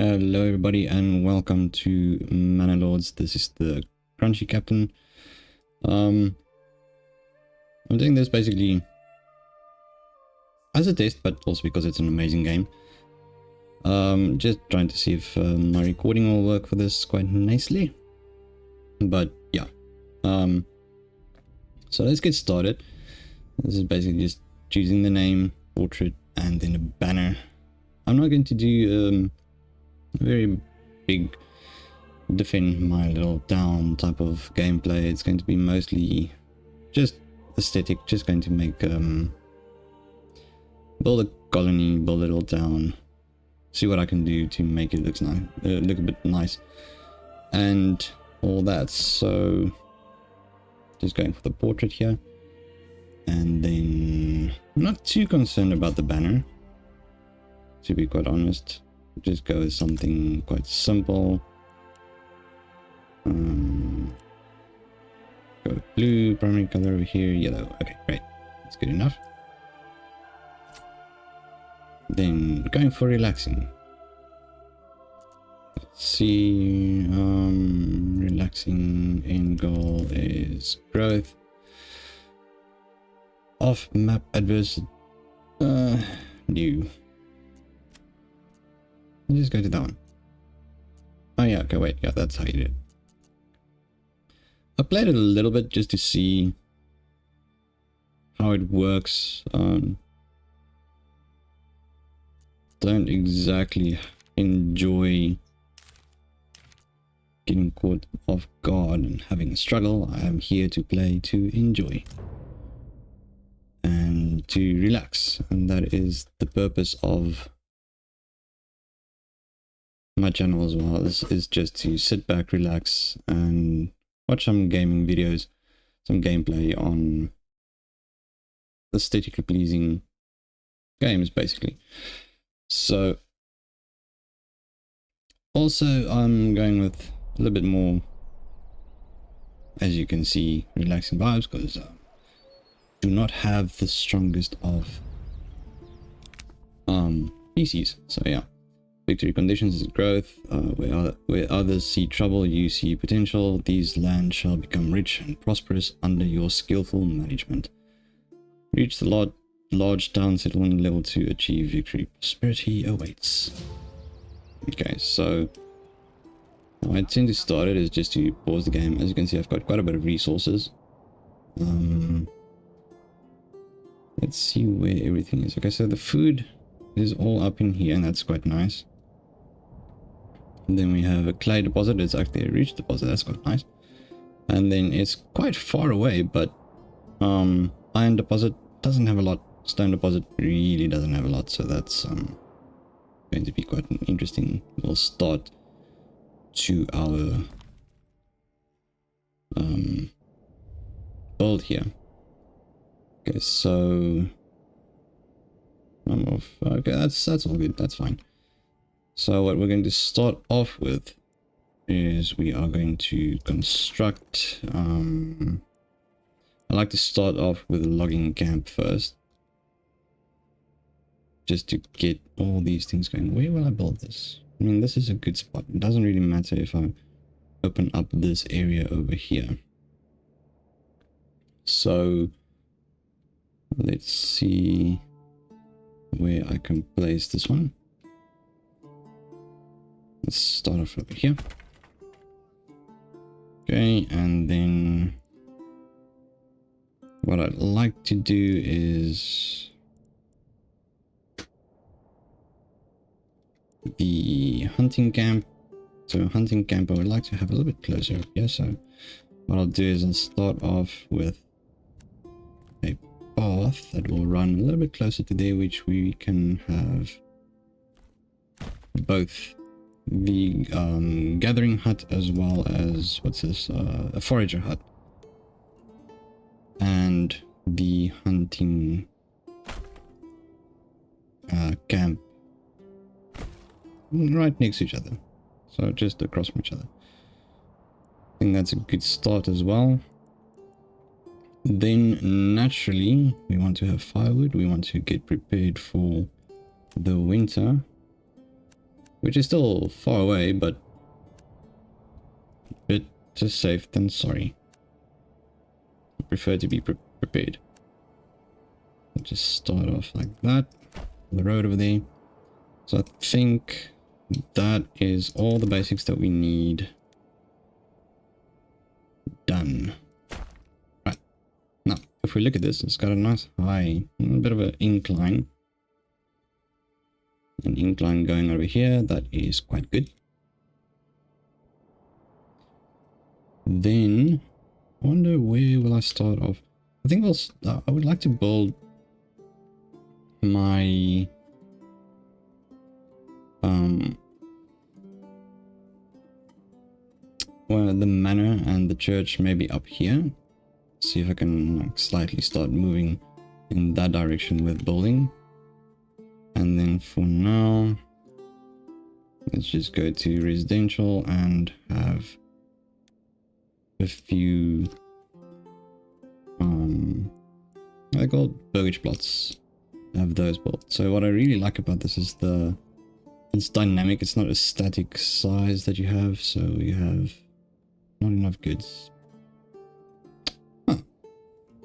Hello everybody and welcome to Manor Lords. This is the Crunchy Captain. I'm doing this basically as a test, but also because it's an amazing game. Just trying to see if my recording will work for this quite nicely. But yeah. So let's get started. This is basically just choosing the name, portrait, and then a banner. I'm not going to do very big defend my little town type of gameplay. It's going to be mostly just aesthetic, just going to make build a colony, build a little town, see what I can do to make it look nice, look a bit nice and all that. So just going for the portrait here, and then I'm not too concerned about the banner, to be quite honest. Just go with something quite simple. Go blue, primary color over here, yellow. Okay, great. That's good enough. Then going for relaxing. Let's see. Relaxing end goal is growth. Off map adverse. New. Just go to that one. Oh yeah, okay, wait, yeah, that's how you do it. I played it a little bit just to see how it works. Don't exactly enjoy getting caught off guard and having a struggle. I am here to play to enjoy and to relax, and that is the purpose of my channel as well, is just to sit back, relax, and watch some gaming videos, some gameplay on aesthetically pleasing games, basically. So also I'm going with a little bit more, as you can see, relaxing vibes, because do not have the strongest of PCs. So yeah. Victory conditions is growth. Where others see trouble, you see potential. These lands shall become rich and prosperous under your skillful management. Reach the large town settlement level to achieve victory. Prosperity awaits. Okay, so how I tend to start it is just to pause the game. As you can see, I've got quite a bit of resources. Let's see where everything is. Okay, so the food is all up in here, and that's quite nice. And then we have a clay deposit. It's actually a rich deposit. That's quite nice. And then it's quite far away, but iron deposit doesn't have a lot. Stone deposit really doesn't have a lot. So that's going to be quite an interesting little start to our build here. Okay, so I'm off. Okay, that's all good. That's fine. So what we're going to start off with is we are going to construct, I like to start off with a logging camp first, just to get all these things going. Where will I build this? I mean, this is a good spot. It doesn't really matter if I open up this area over here. So let's see where I can place this one. Let's start off over here. Okay, and then what I'd like to do is the hunting camp. So hunting camp I would like to have a little bit closer up here. So what I'll do is I'll start off with a path that will run a little bit closer to there, which we can have both the gathering hut as well as, what's this, a forager hut, and the hunting camp right next to each other, so just across from each other. I think that's a good start as well. Then naturally we want to have firewood. We want to get prepared for the winter. which is still far away, but better safe than sorry. I prefer to be prepared. I'll just start off like that, the road over there. So I think that is all the basics that we need done. Right, now if we look at this, it's got a nice high, a bit of an incline. An incline going over here, that is quite good. Then I wonder where will I start off. I think I would like to build my well, the manor and the church maybe up here. See if I can like slightly start moving in that direction with building. And then for now, let's just go to residential and have a few they're called burgage plots. Have those built. So what I really like about this is it's dynamic. It's not a static size that you have, so you have not enough goods. Huh.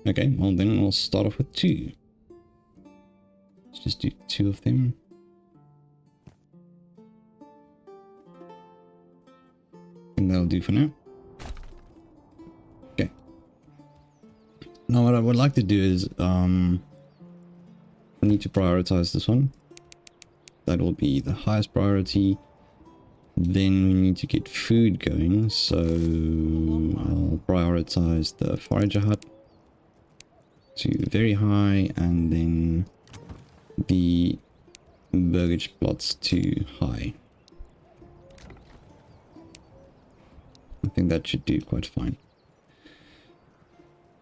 Okay, well then we'll start off with 2. Let's just do 2 of them. And that'll do for now. Okay. Now what I would like to do is I need to prioritize this one. That will be the highest priority. Then we need to get food going, so I'll prioritize the forager hut to very high, and then the burgage plots to high. I think that should do quite fine.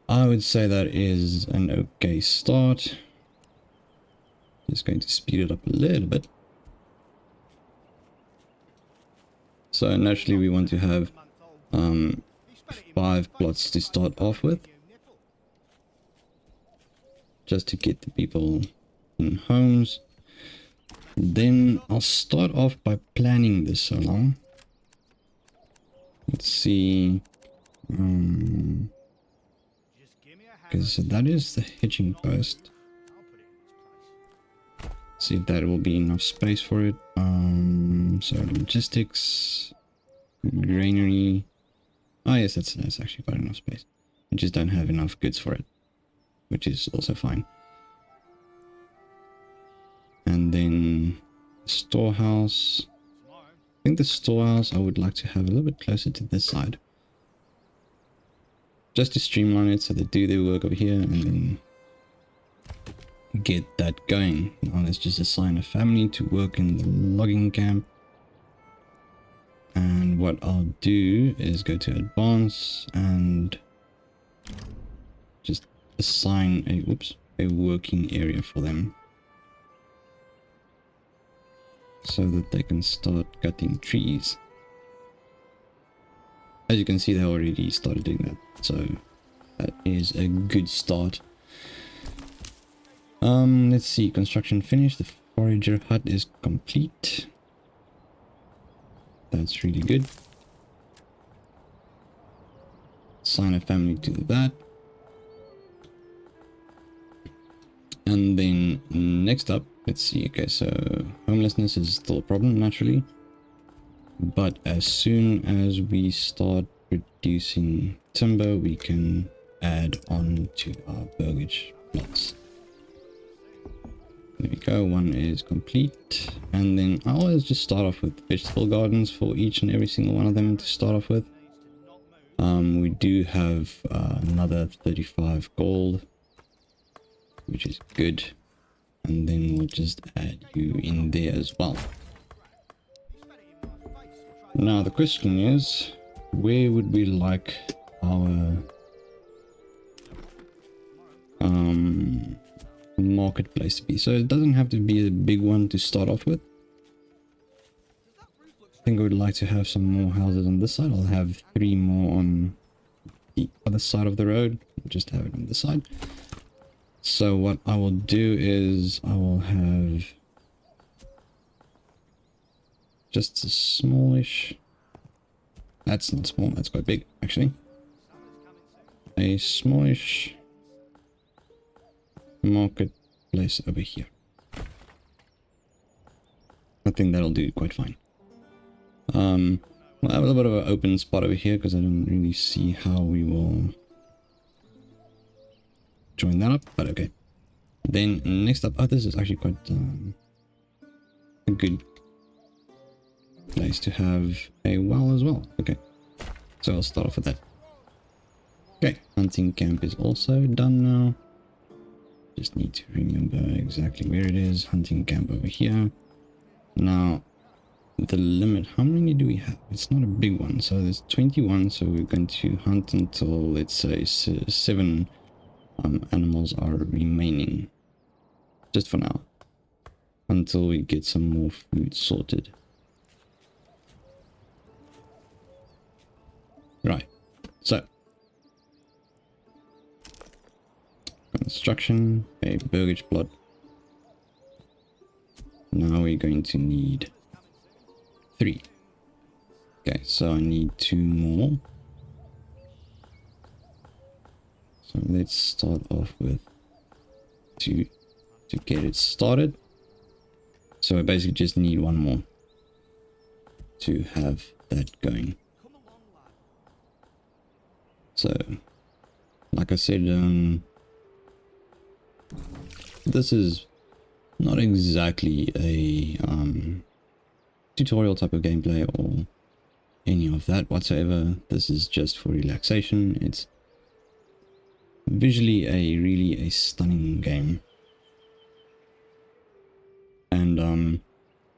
I would say that is an okay start. Just going to speed it up a little bit. So naturally we want to have 5 plots to start off with, just to get the people in homes. Then I'll start off by planning this along. Let's see. Okay, so that is the hitching post. See if that will be enough space for it. So logistics, granary. Oh yes, that's actually quite enough space. I just don't have enough goods for it, which is also fine. And then storehouse. I think the storehouse I would like to have a little bit closer to this side, just to streamline it so they do their work over here and then get that going. Now let's just assign a family to work in the logging camp. And what I'll do is go to advance and just assign a working area for them, so that they can start cutting trees. As you can see, they already started doing that, so that is a good start. Let's see, construction finished. The forager hut is complete. That's really good. Assign a family to that. And then next up, let's see. Okay, so homelessness is still a problem naturally, but as soon as we start producing timber, we can add on to our burgage plots. There we go, one is complete. And then I always just start off with vegetable gardens for each and every single one of them to start off with. We do have another 35 gold, which is good. And then we'll just add you in there as well. Now the question is, where would we like our marketplace to be? So it doesn't have to be a big one to start off with. I think I would like to have some more houses on this side. I'll have 3 more on the other side of the road. I'll just have it on this side. So what I will do is I will have just a smallish... That's not small, that's quite big, actually. A smallish marketplace over here. I think that'll do quite fine. We'll have a little bit of an open spot over here because I don't really see how we will join that up, but okay. Then next up, oh, this is actually quite a good place to have a well as well. Okay, so I'll start off with that. Okay, hunting camp is also done now. Just need to remember exactly where it is. Hunting camp over here. Now, the limit, how many do we have? It's not a big one, so there's 21, so we're going to hunt until, let's say, 7 animals are remaining, just for now, until we get some more food sorted. Right, so construction, a burgage plot. Now we're going to need 3. Okay, so I need 2 more. So let's start off with 2 to get it started. So I basically just need 1 more to have that going. So, like I said, this is not exactly a tutorial type of gameplay or any of that whatsoever. This is just for relaxation. It's visually really a stunning game, and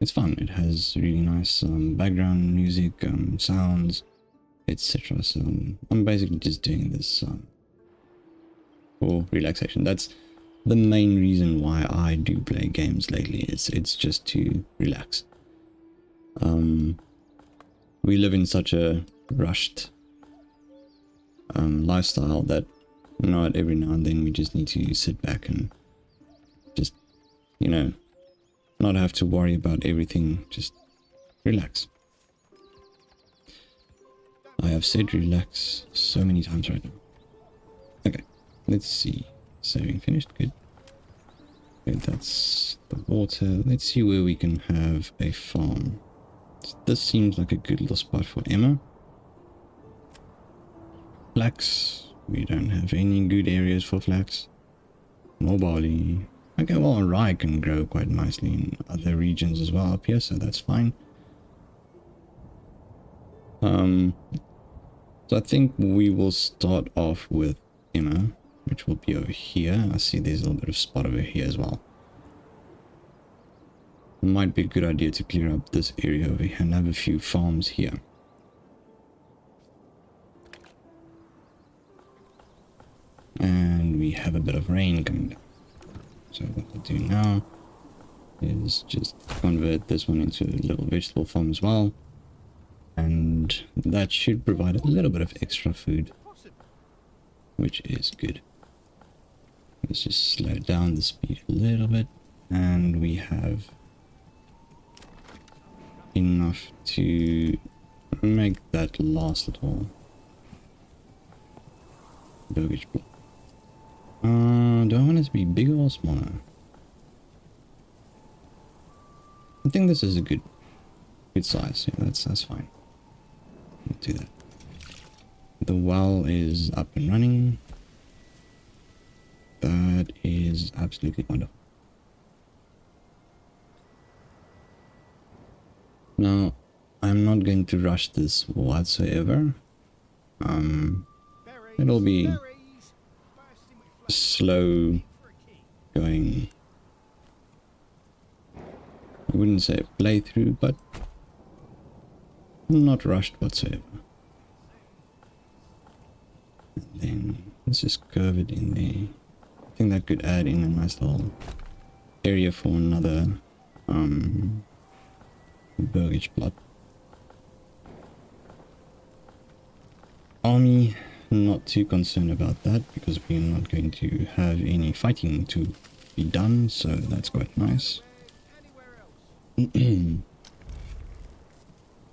it's fun. It has really nice background music, sounds, etc. So I'm basically just doing this for relaxation. That's the main reason why I do play games lately. It's just to relax. We live in such a rushed lifestyle that, you know, every now and then we just need to sit back and just, you know, not have to worry about everything, just relax. I have said relax so many times right now. Okay, let's see. Saving finished, good. Okay, that's the water. Let's see where we can have a farm. This seems like a good little spot for Emma. Flax. We don't have any good areas for flax. No barley. Okay, well, rye can grow quite nicely in other regions as well up here, so that's fine. So I think we will start off with Emma, which will be over here. I see there's a little bit of spot over here as well. Might be a good idea to clear up this area over here and have a few farms here. And we have a bit of rain coming down. So what we'll do now is just convert this one into a little vegetable farm as well. And that should provide a little bit of extra food, which is good. Let's just slow down the speed a little bit, and we have enough to make that last little burgage block. Do I want it to be bigger or smaller? I think this is a good size. Yeah, that's fine. We'll do that. The well is up and running. That is absolutely wonderful. Now, I'm not going to rush this whatsoever. It'll be slow going. I wouldn't say a playthrough, but not rushed whatsoever. And then let's just curve it in there. I think that could add in a nice little area for another burgage plot. Army, not too concerned about that because we're not going to have any fighting to be done, so that's quite nice.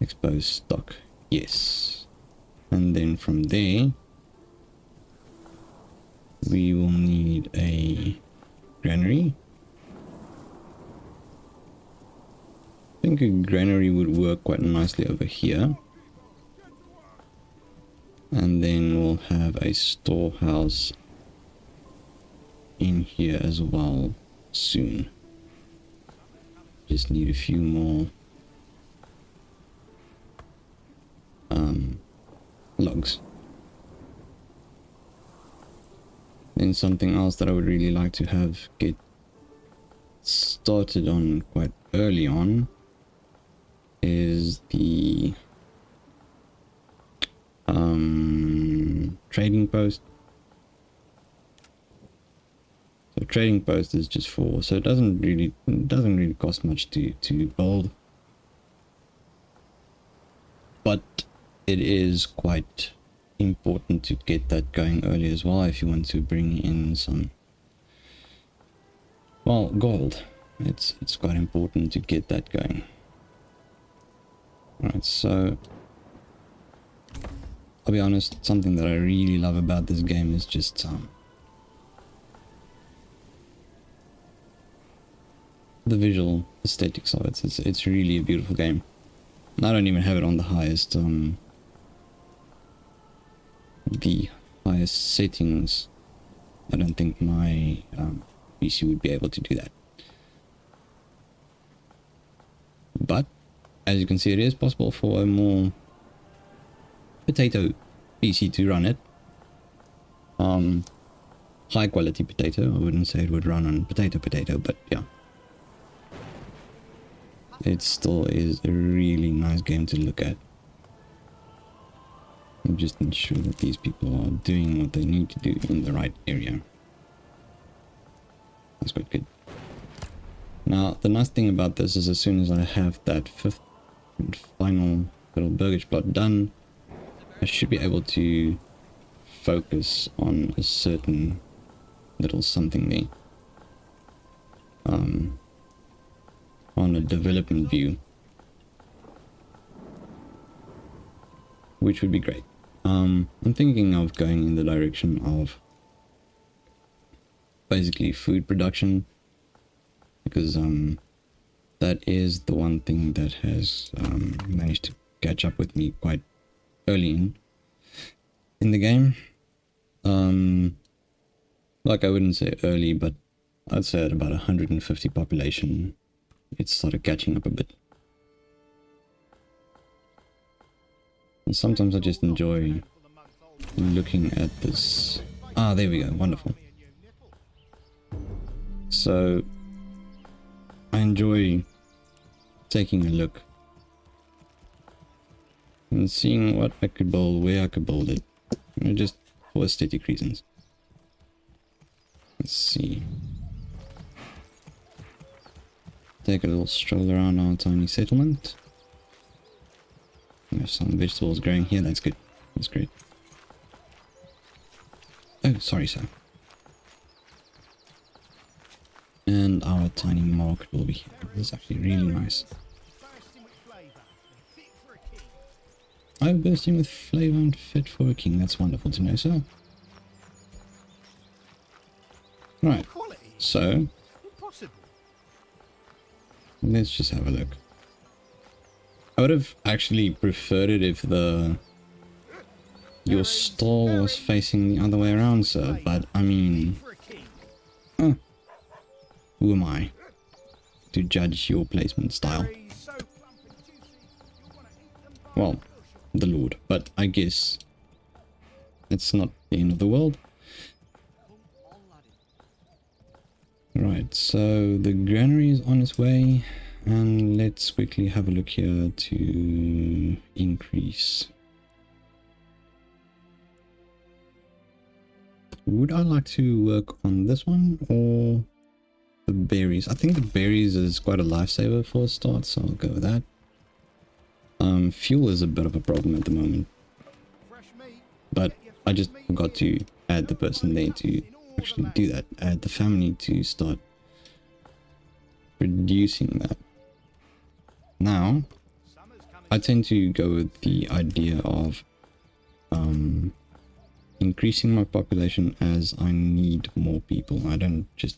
Exposed stock. Yes. And then from there, we will need a granary. I think a granary would work quite nicely over here. And then we'll have a storehouse in here as well soon. Just need a few more logs. Then something else that I would really like to have get started on quite early on is the trading post. So trading post is just so it doesn't really cost much to build, but it is quite important to get that going early as well if you want to bring in some, well, gold. It's quite important to get that going. Alright, so I'll be honest, something that I really love about this game is just the visual aesthetics of it. It's really a beautiful game. And I don't even have it on the highest settings. I don't think my PC would be able to do that. But as you can see, it is possible for a more potato PC to run it. High quality potato. I wouldn't say it would run on potato, but yeah. It still is a really nice game to look at. And just ensure that these people are doing what they need to do in the right area. That's quite good. Now, the nice thing about this is as soon as I have that fifth and final little burgage plot done, I should be able to focus on a certain little something there. On a development view, which would be great. I'm thinking of going in the direction of basically food production, because that is the one thing that has managed to catch up with me quite early in the game. Like, I wouldn't say early, but I'd say at about 150 population it started catching up a bit. And sometimes I just enjoy looking at this. Ah, there we go, wonderful. So I enjoy taking a look and seeing what I could build, where I could build it, just for aesthetic reasons. Let's see. Take a little stroll around our tiny settlement. There's some vegetables growing here, that's good. That's great. Oh, sorry, sir. And our tiny market will be here. This is actually really nice. Oh, bursting with flavor and fit for a king. That's wonderful to know, sir. Right, so let's just have a look. I would have actually preferred it if your stall was facing the other way around, sir, but I mean, who am I to judge your placement style? Well, the Lord, but I guess it's not the end of the world. Right, so the granary is on its way, and let's quickly have a look here to increase. Would I like to work on this one or the berries? I think the berries is quite a lifesaver for a start, so I'll go with that. Fuel is a bit of a problem at the moment, but I just forgot to add the person there to actually do that. Add the family to start producing that. Now, I tend to go with the idea of increasing my population as I need more people. I don't just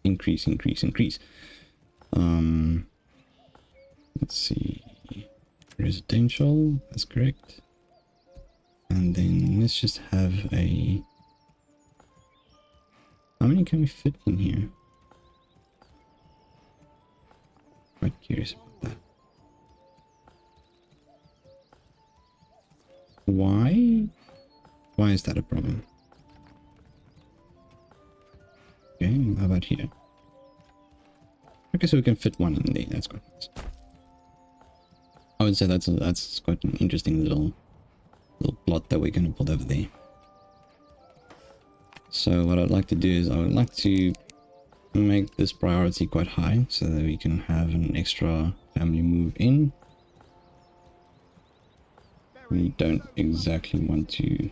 increase. Let's see, residential, that's correct. And then let's just have a, how many can we fit in here? Quite curious about that. Why is that a problem? Okay, how about here? Okay, so we can fit one in there. That's quite nice. I would say that's quite an interesting little plot that we're going to put over there. So what I'd like to do is I would like to make this priority quite high so that we can have an extra family move in. We don't exactly want to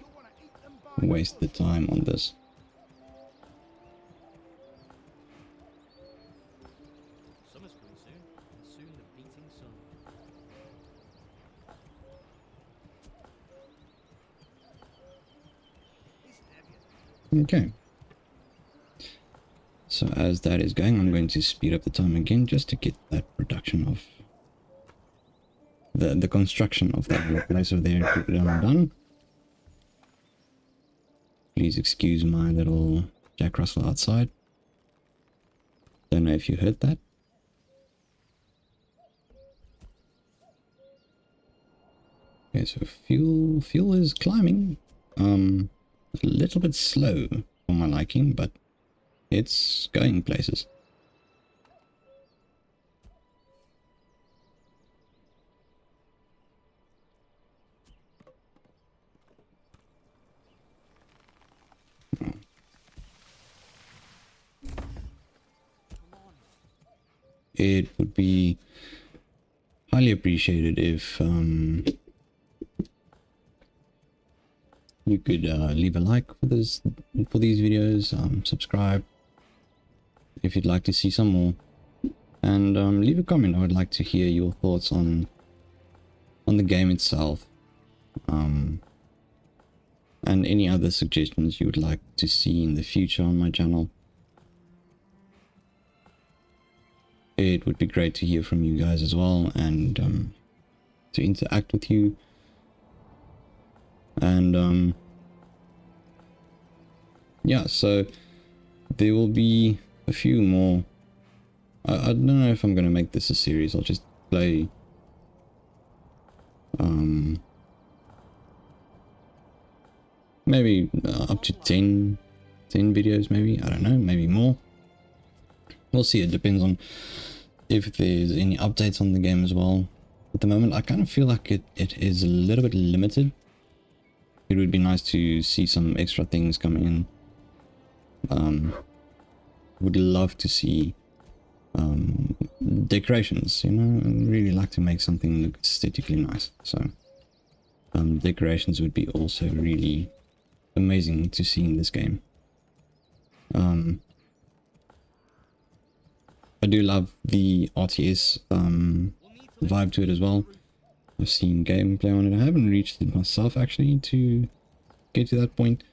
waste the time on this. Summer's coming soon, and soon the beating sun. Okay. So as that is going, I'm going to speed up the time again just to get that production of the construction of that place over there done. Please excuse my little Jack Russell outside. Don't know if you heard that. Okay, so fuel is climbing. A little bit slow for my liking, but it's going places. It would be highly appreciated if you could leave a like for these videos, subscribe if you'd like to see some more, and leave a comment. I would like to hear your thoughts on the game itself, and any other suggestions you would like to see in the future on my channel. It would be great to hear from you guys as well, and to interact with you. And yeah, so there will be a few more. I don't know if I'm going to make this a series. I'll just play maybe up to 10 videos, maybe. I don't know, maybe more. We'll see. It depends on if there's any updates on the game as well. At the moment, I kind of feel like it is a little bit limited. It would be nice to see some extra things coming in. Would love to see decorations, you know. I'd really like to make something look aesthetically nice. So decorations would be also really amazing to see in this game. I do love the RTS vibe to it as well. I've seen gameplay on it. I haven't reached it myself actually to get to that point,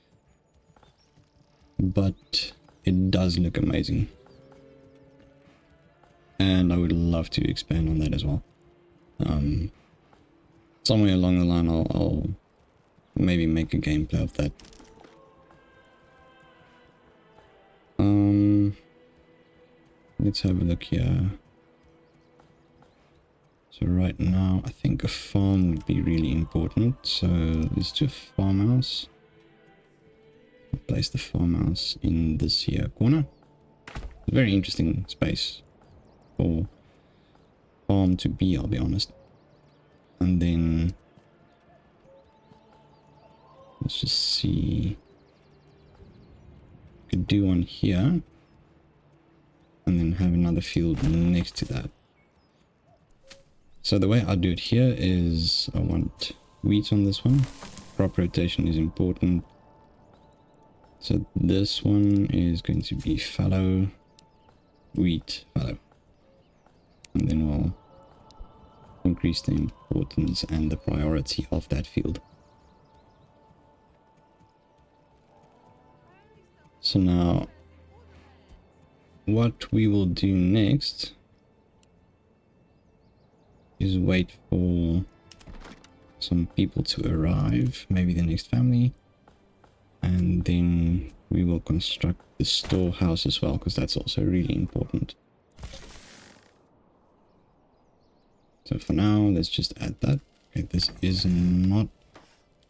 but it does look amazing, and I would love to expand on that as well. Somewhere along the line I'll maybe make a gameplay of that. Let's have a look here. So right now I think a farm would be really important, so let's do a farmhouse. Place the farmhouse in this here corner. It's a very interesting space for farm to be, I'll be honest. And then let's just see, could do one here and then have another field next to that. So the way I do it here is I want wheat on this one. Crop rotation is important. So this one is going to be fallow, wheat, fallow. and then we'll increase the importance and the priority of that field. So now what we will do next is wait for some people to arrive, maybe the next family, and then we will construct the storehouse as well, because that's also really important. So for now, let's just add that. Okay, this is not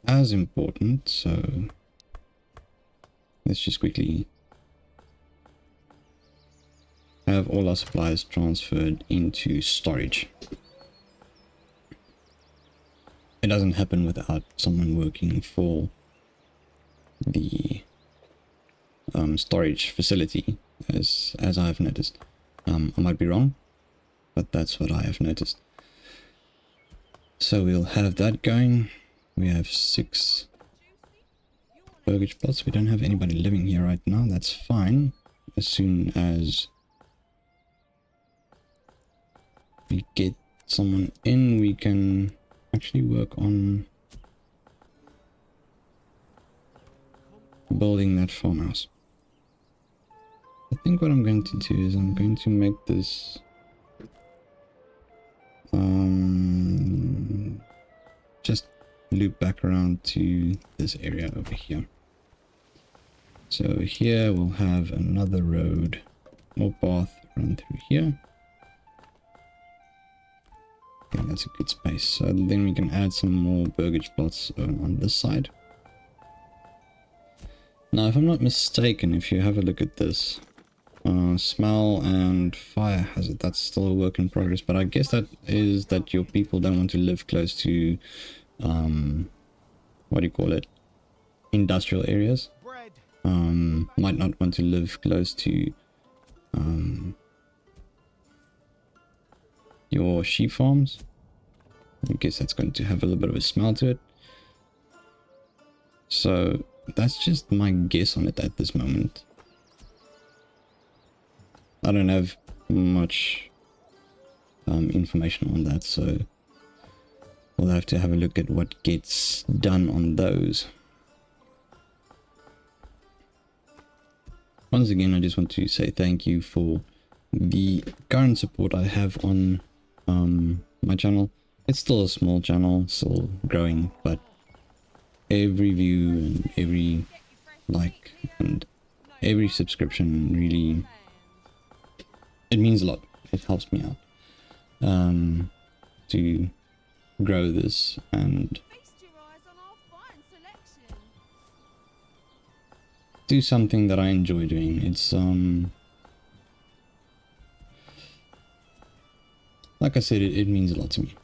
as important, so let's just quickly have all our supplies transferred into storage. It doesn't happen without someone working for the storage facility, as I've noticed. I might be wrong, but that's what I have noticed. So we'll have that going. We have 6 burgage plots. We don't have anybody living here right now. That's fine. As soon as we get someone in, we can actually work on building that farmhouse. I think what I'm going to do is I'm going to make this just loop back around to this area over here. So here we'll have another road or path run through here. I think that's a good space. So then we can add some more burgage plots on this side. Now, if I'm not mistaken, if you have a look at this, smell and fire hazard, that's still a work in progress, but I guess that is that your people don't want to live close to what do you call it, industrial areas. Might not want to live close to your sheep farms. I guess that's going to have a little bit of a smell to it. So that's just my guess on it at this moment. I don't have much information on that, so we'll have to have a look at what gets done on those. Once again, I just want to say thank you for the current support I have on my channel. It's still a small channel, still growing, but every view and every like and every subscription really, it means a lot. It helps me out to grow this and do something that I enjoy doing. It's like I said, it means a lot to me.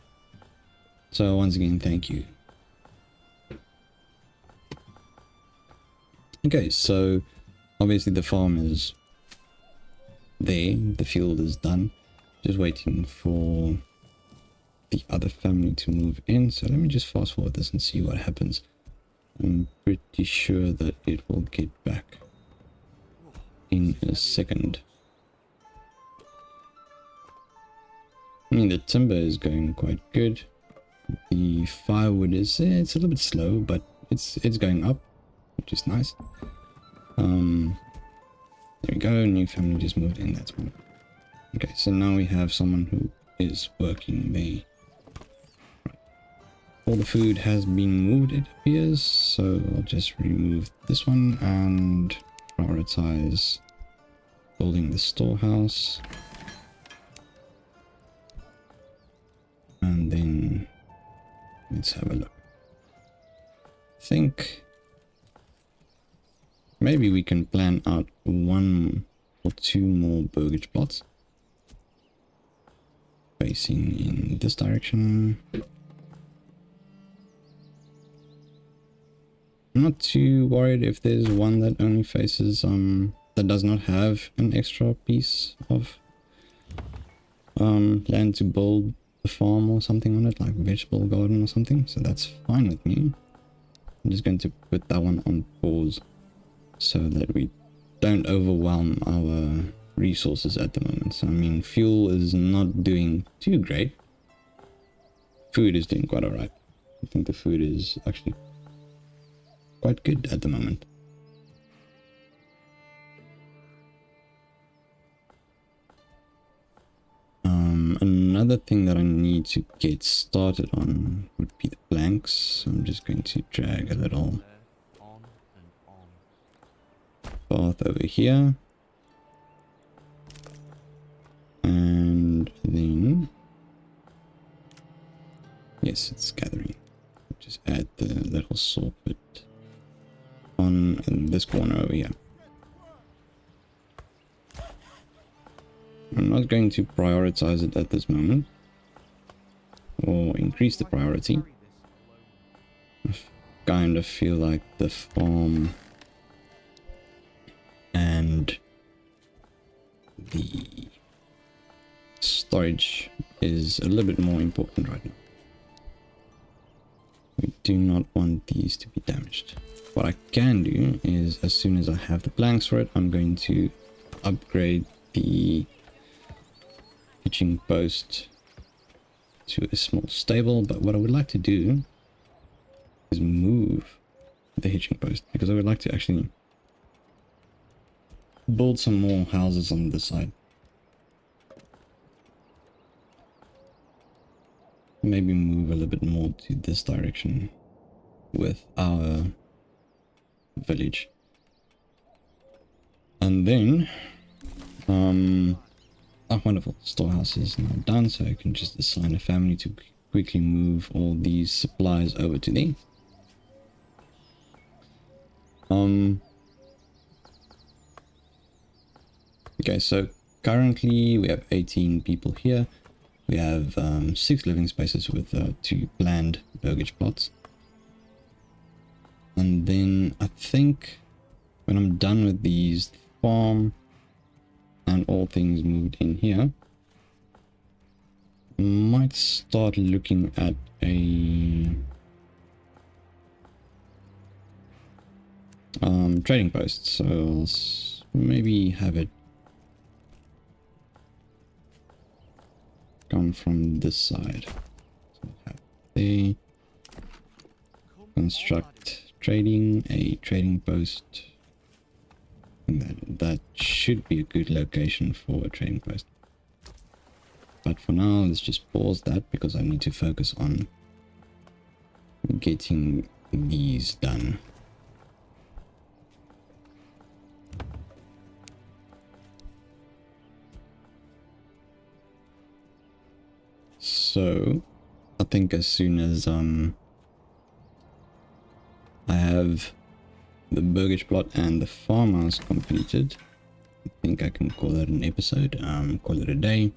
So once again, thank you. Okay, so obviously the farm is there, the field is done. Just waiting for the other family to move in. So let me just fast forward this and see what happens. I'm pretty sure that it will get back in a second. I mean, the timber is going quite good. The firewood is, it's a little bit slow, but it's going up, which is nice. There we go, new family just moved in, that's one. Okay, so now we have someone who is working there. Right. All the food has been moved, it appears, so I'll just remove this one and prioritize building the storehouse. And then let's have a look. I think maybe we can plan out 1 or 2 more burgage plots facing in this direction. I'm not too worried if there's one that only faces that does not have an extra piece of land to build a farm or something on it, like a vegetable garden or something, so that's fine with me. I'm just going to put that one on pause so that we don't overwhelm our resources at the moment. So I mean, fuel is not doing too great. Food is doing quite alright. I think the food is actually quite good at the moment. Another thing that I need to get started on would be the planks. So I'm just going to drag a little On and on. path over here. And then, yes, it's gathering. Just add the little saw pit on in this corner over here. I'm not going to prioritize it at this moment, or increase the priority. I kind of feel like the farm and the storage is a little bit more important right now. We do not want these to be damaged. What I can do is, as soon as I have the planks for it, I'm going to upgrade the hitching post to a small stable. But what I would like to do is move the hitching post, because I would like to actually build some more houses on this side. Maybe move a little bit more to this direction with our village. And then oh, wonderful, storehouse is now done, so I can just assign a family to quickly move all these supplies over to there. Okay, so currently we have 18 people here. We have 6 living spaces with 2 planned burgage plots. And then I think when I'm done with these farm and all things moved in here, I might start looking at a trading post. So I'll maybe have it come from this side. So we'll have the construct trading, a trading post. And that should be a good location for a trading post. But for now, let's just pause that, because I need to focus on getting these done. So I think as soon as I have the burgage plot and the farmhouse completed, I think I can call that an episode. Call it a day.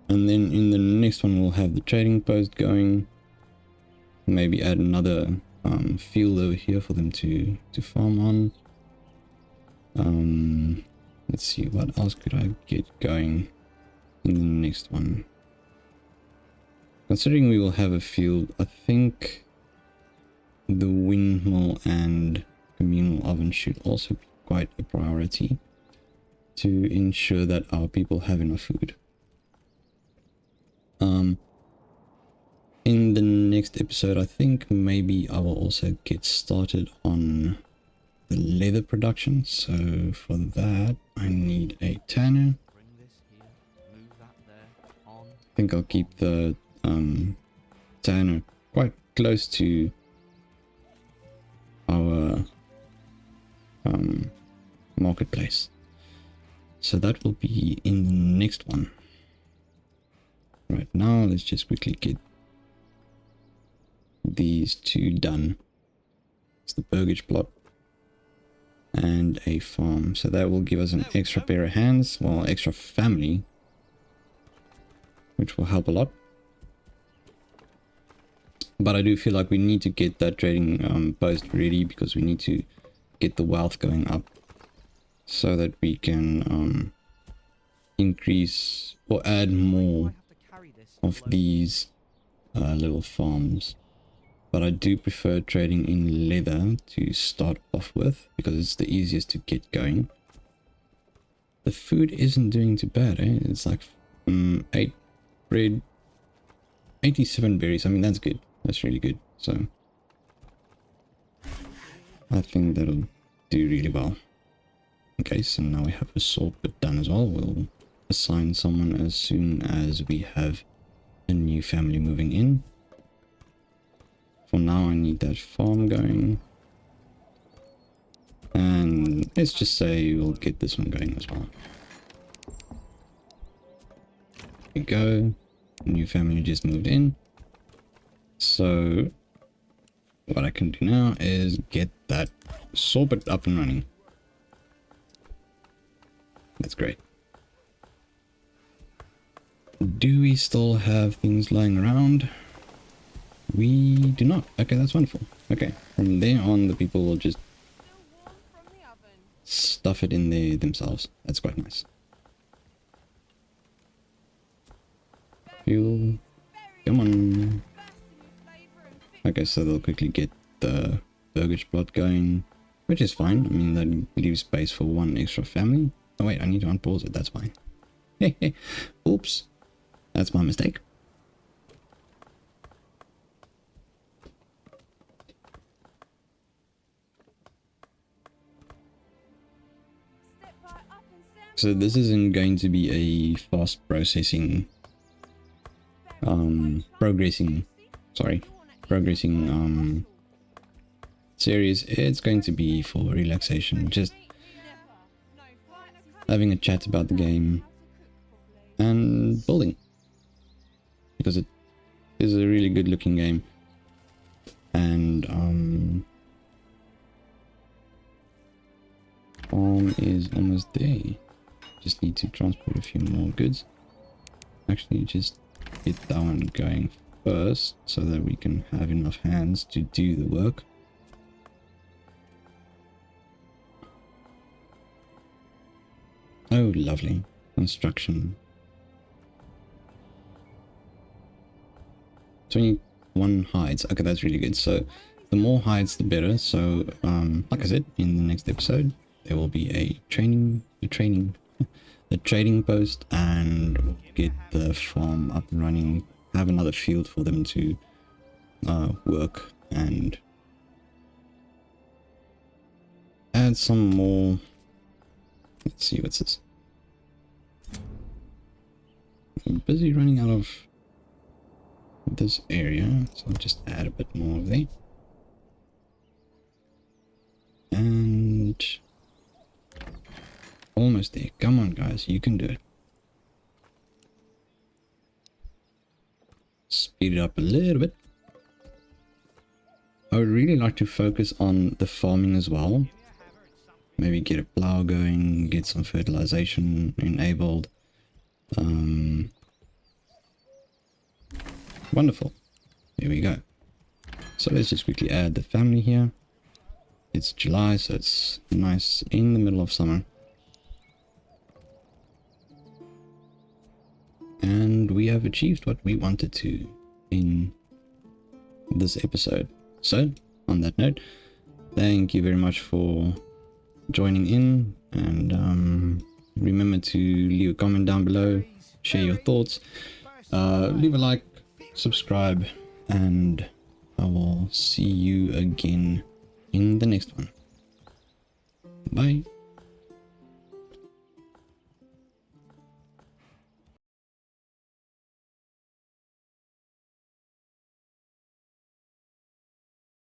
And then in the next one we'll have the trading post going. Maybe add another field over here for them to farm on. Let's see, what else could I get going in the next one? Considering we will have a field, I think the windmill and communal oven should also be quite a priority to ensure that our people have enough food. In the next episode, I think maybe I will also get started on the leather production. So for that, I need a tanner. Bring this here, move that there, on. I think I'll keep the tanner quite close to our marketplace. So that will be in the next one. Right now, let's just quickly get these 2 done. It's the burgage plot and a farm. So that will give us an extra pair of hands, well, extra family, which will help a lot. But I do feel like we need to get that trading post ready, because we need to get the wealth going up so that we can increase or add more of these little farms. but I do prefer trading in leather to start off with because it's the easiest to get going. The food isn't doing too bad, eh? It's like 8 bread, 87 berries. I mean, that's good. That's really good. So I think that'll do really well. Okay, so now we have a sort bit done as well. We'll assign someone as soon as we have a new family moving in. For now, I need that farm going. And let's just say we'll get this one going as well. There we go. New family just moved in. So what I can do now is get that sorbet up and running. That's great. Do we still have things lying around? We do not. Okay, that's wonderful. Okay, from there on the people will just stuff it in there themselves. That's quite nice. Fuel. Come on. Okay, so they'll quickly get the burgage plot going, which is fine. I mean, that leaves space for one extra family. Oh wait, I need to unpause it. That's fine. Oops. That's my mistake. So this isn't going to be a fast progressing series. It's going to be for relaxation, just having a chat about the game and building, because it is a really good looking game. And farm is almost there. Just need to transport a few more goods. Actually, just get that one going first so that we can have enough hands to do the work. Oh, lovely. Construction. 21 hides. Okay, that's really good. So the more hides, the better. So, like I said, in the next episode, there will be a trading post, and we'll get the farm up and running. Have another field for them to work, and add some more. Let's see, what's this? I'm busy running out of this area, so I'll just add a bit more of there. And almost there. Come on, guys, you can do it. Speed it up a little bit. I would really like to focus on the farming as well. Maybe get a plow going, get some fertilization enabled. Wonderful. Here we go. So let's just quickly add the family here. It's July, so it's nice in the middle of summer. And we have achieved what we wanted to in this episode. So, on that note, thank you very much for joining in, and remember to leave a comment down below, share your thoughts, leave a like, subscribe, and I will see you again in the next one. Bye.